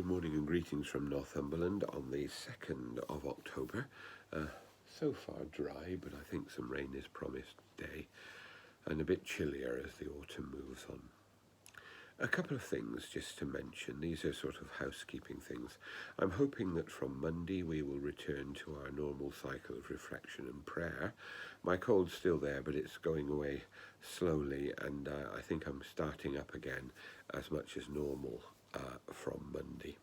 Good morning and greetings from Northumberland on the 2nd of October. So far dry, but I think some rain is promised today, and a bit chillier as the autumn moves on. A couple of things just to mention. These are sort of housekeeping things. I'm hoping that from Monday we will return to our normal cycle of reflection and prayer. My cold's still there, but it's going away slowly, and I think I'm starting up again as much as normal from Monday.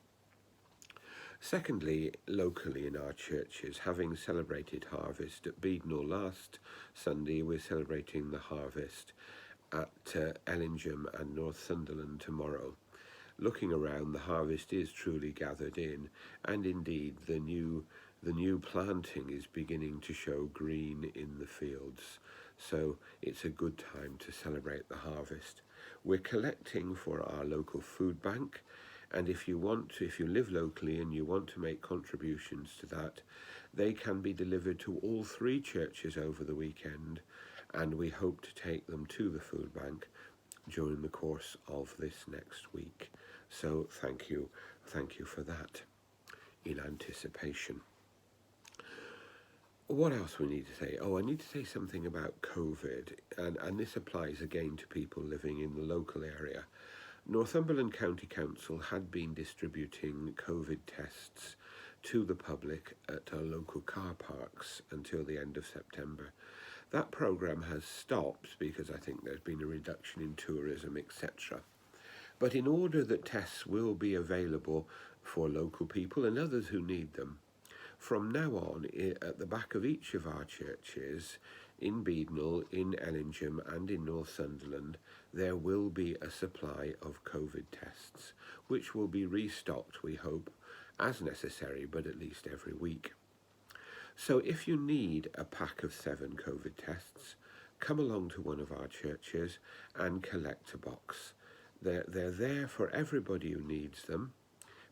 Secondly, locally in our churches, having celebrated harvest at Beadnell last Sunday, we're celebrating the harvest at Ellingham and Northumberland tomorrow. Looking around, the harvest is truly gathered in, and indeed the new planting is beginning to show green in the fields. So it's a good time to celebrate the harvest. We're collecting for our local food bank, and if you live locally and you want to make contributions to that, they can be delivered to all three churches over the weekend, and we hope to take them to the food bank during the course of this next week. So thank you for that in anticipation. What else we need to say? I need to say something about COVID, and this applies again to people living in the local area. Northumberland County Council had been distributing COVID tests to the public at our local car parks until the end of September. That programme has stopped because I think there's been a reduction in tourism, etc. But in order that tests will be available for local people and others who need them, from now on, at the back of each of our churches, in Beadnell, in Ellingham and in Northumberland, there will be a supply of COVID tests, which will be restocked, we hope, as necessary, but at least every week. So if you need a pack of 7 COVID tests, come along to one of our churches and collect a box. They're there for everybody who needs them.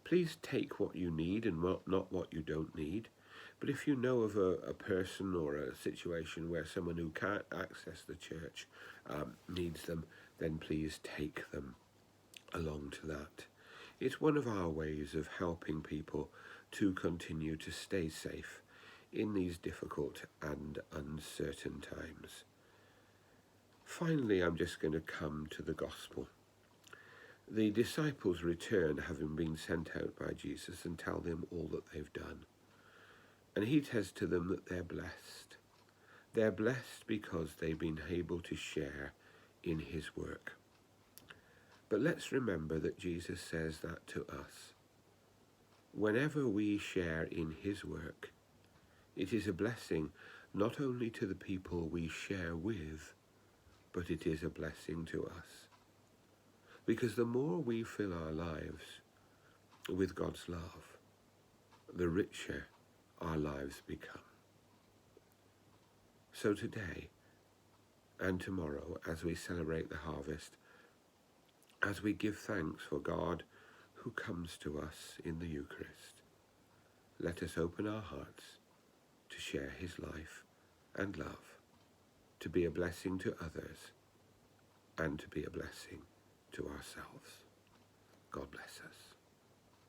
Please take what you need and not what you don't need. But if you know of a person or a situation where someone who can't access the church needs them, then please take them along to that. It's one of our ways of helping people to continue to stay safe in these difficult and uncertain times. Finally, I'm just going to come to the gospel. The disciples return, having been sent out by Jesus, and tell them all that they've done. And he says to them that they're blessed. They're blessed because they've been able to share in his work. But let's remember that Jesus says that to us. Whenever we share in his work, it is a blessing not only to the people we share with, but it is a blessing to us. Because the more we fill our lives with God's love, the richer our lives become. So today and tomorrow, as we celebrate the harvest, as we give thanks for God who comes to us in the Eucharist, let us open our hearts to share his life and love, to be a blessing to others, and to be a blessing to ourselves. God bless us.